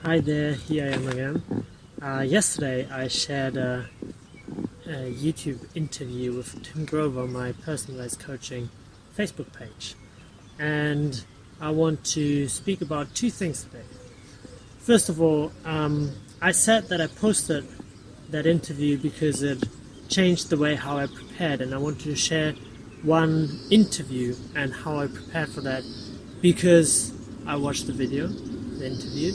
Hi there, here I am again. Yesterday I shared a YouTube interview with Tim Grover on my personalized coaching Facebook page, and I want to speak about two things today. First of all, I said that I posted that interview because it changed the way how I prepared, and I wanted to share one interview and how I prepared for that because I watched the video, the interview,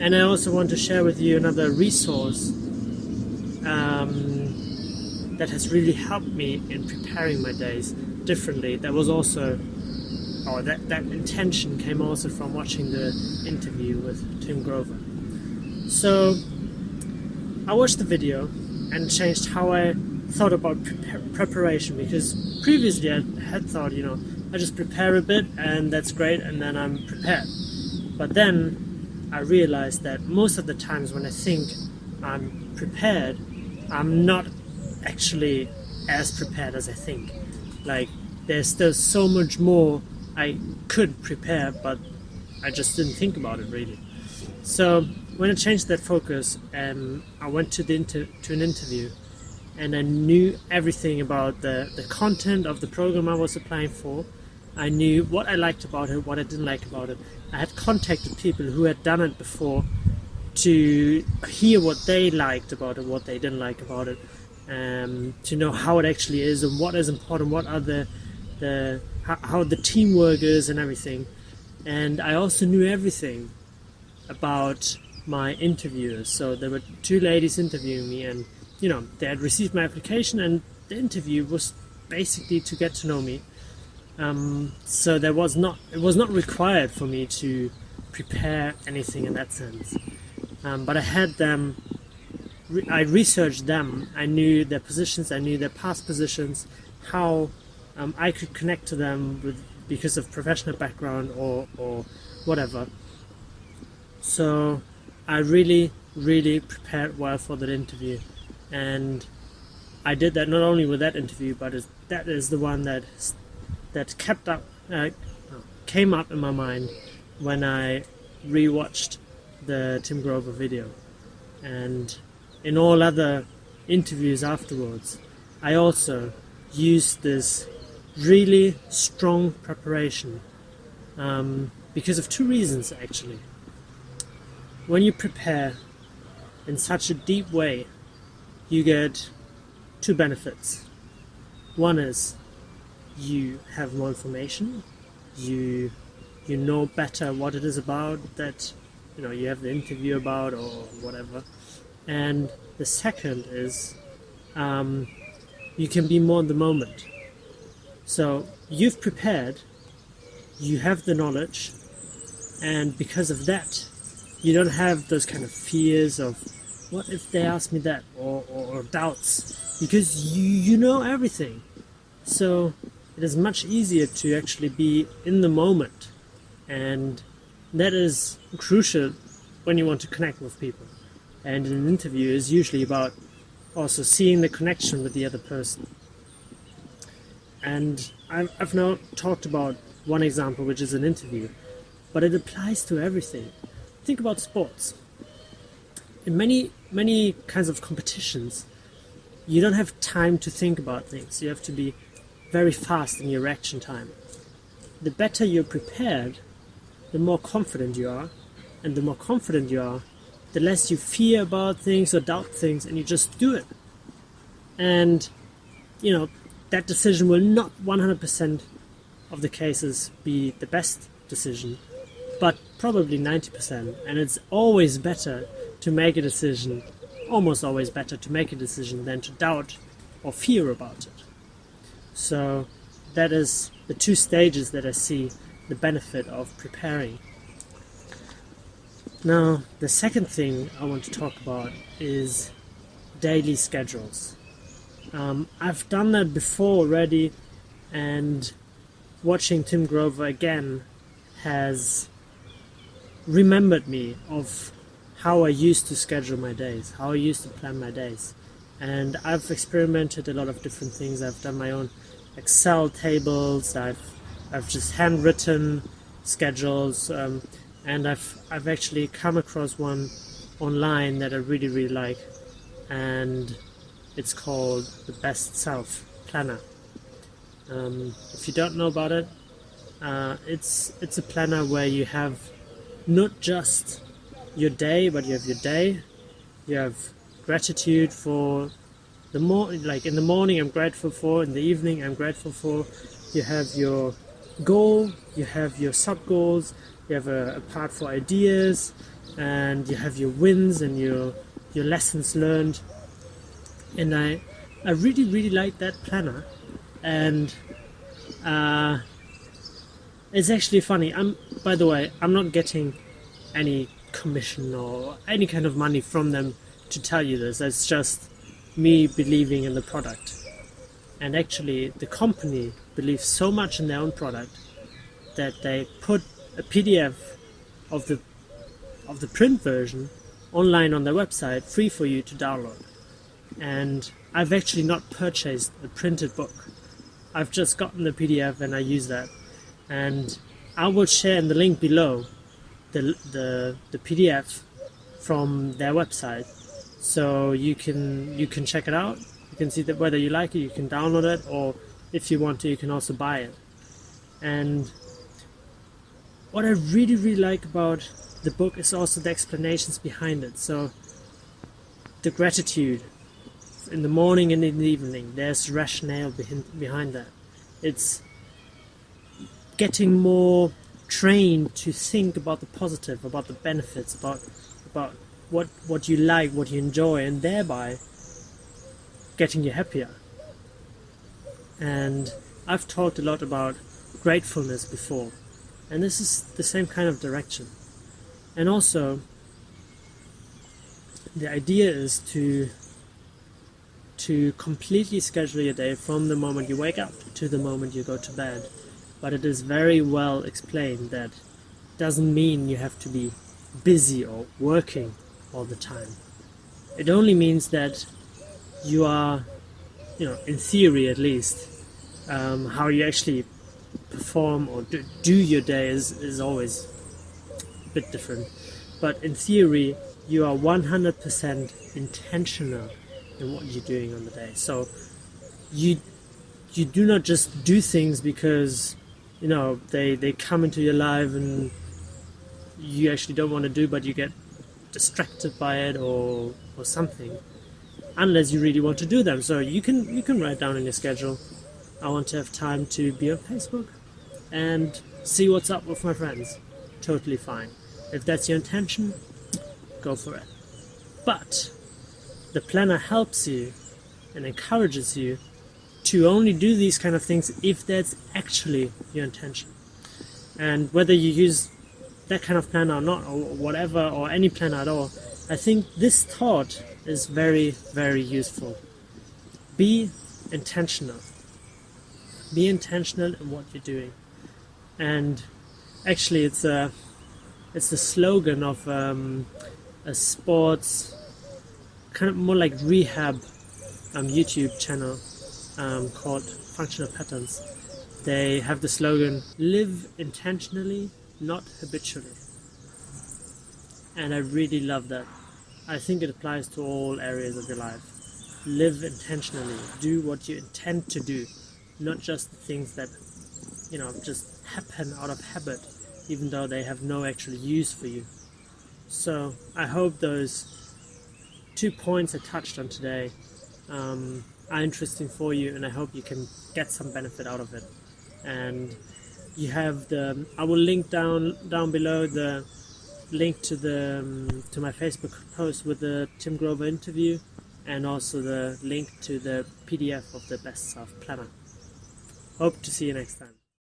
and I also want to share with you another resource that has really helped me in preparing my days differently. That was also, or that intention came also from watching the interview with Tim Grover. So I watched the video and changed how I thought about preparation, because previously I had thought, I just prepare a bit and that's great and then I'm prepared. But then I realized that most of the times when I think I'm prepared, I'm not actually as prepared as I think. Like, there's still so much more I could prepare, but I just didn't think about it really. So when I changed that focus, I went to an interview, and I knew everything about the content of the program I was applying for. I knew what I liked about it, what I didn't like about it. I had contacted people who had done it before to hear what they liked about it, what they didn't like about it, to know how it actually is and what is important, what are how the teamwork is and everything. And I also knew everything about my interviewers. So there were two ladies interviewing me, and they had received my application, and the interview was basically to get to know me. So it was not required for me to prepare anything in that sense. But I had them. I researched them. I knew their positions. I knew their past positions. How I could connect to them because of professional background or whatever. So I really prepared well for that interview, and I did that not only with that interview, but that is the one that came up in my mind when I rewatched the Tim Grover video. And in all other interviews afterwards, I also used this really strong preparation because of two reasons actually. When you prepare in such a deep way, you get two benefits. One is you have more information, you know better what it is about that you have the interview about or whatever. And the second is you can be more in the moment. So you've prepared, you have the knowledge, and because of that you don't have those kind of fears of what if they ask me that, or doubts, because you know everything. So it is much easier to actually be in the moment, and that is crucial when you want to connect with people. And an interview is usually about also seeing the connection with the other person. And I've now talked about one example, which is an interview, but it applies to everything. Think about sports. In many kinds of competitions, you don't have time to think about things. You have to be very fast in your reaction time. The better you're prepared, the more confident you are, and the more confident you are, the less you fear about things or doubt things, and you just do it. And that decision will not 100% of the cases be the best decision, but probably 90%. And it's always better to make a decision, almost always better to make a decision than to doubt or fear about it. So that is the two stages that I see the benefit of preparing. Now, the second thing I want to talk about is daily schedules. I've done that before already, and watching Tim Grover again has remembered me of how I used to schedule my days, how I used to plan my days. And I've experimented a lot of different things. I've done my own Excel tables, I've just handwritten schedules, and I've actually come across one online that I really like, and it's called the Best Self Planner. If you don't know about it, it's a planner where you have not just your day, but you have your day. You have gratitude for like in the morning I'm grateful for, in the evening I'm grateful for. You have your goal, you have your sub goals, you have a part for ideas, and you have your wins and your lessons learned. And I really like that planner. And it's actually funny. By the way, I'm not getting any commission or any kind of money from them to tell you this. It's just me believing in the product. And actually the company believes so much in their own product that they put a PDF of the print version online on their website, free for you to download. And I've actually not purchased a printed book. I've just gotten the PDF and I use that. And I will share in the link below the PDF from their website, so you can check it out. You can see that whether you like it, you can download it, or if you want to, you can also buy it. And what I really like about the book is also the explanations behind it. So the gratitude in the morning and in the evening, there's rationale behind that. It's getting more trained to think about the positive, about the benefits, about what you like, what you enjoy, and thereby getting you happier. And I've talked a lot about gratefulness before, and this is the same kind of direction. And also the idea is to completely schedule your day from the moment you wake up to the moment you go to bed. But it is very well explained that doesn't mean you have to be busy or working all the time. It only means that you are, in theory at least, how you actually perform or do your day is always a bit different. But in theory, you are 100% intentional in what you're doing on the day. So you do not just do things because they come into your life and you actually don't want to do, but you get distracted by it or something, unless you really want to do them. So you can write down in your schedule, I want to have time to be on Facebook and see what's up with my friends. Totally fine. If that's your intention, go for it. But the planner helps you and encourages you to only do these kind of things if that's actually your intention. And whether you use that kind of planner or not, or whatever, or any planner at all, I think this thought is very useful. Be intentional. Be intentional in what you're doing. And actually it's the slogan of a sports, kind of more like rehab YouTube channel called Functional Patterns. They have the slogan, live intentionally, not habitually. And I really love that. I think it applies to all areas of your life. Live intentionally. Do what you intend to do, not just the things that just happen out of habit, even though they have no actual use for you. So I hope those 2 points I touched on today are interesting for you, and I hope you can get some benefit out of it. And you have I will link down below the link to my Facebook post with the Tim Grover interview, and also the link to the PDF of the Best Self Planner. Hope to see you next time.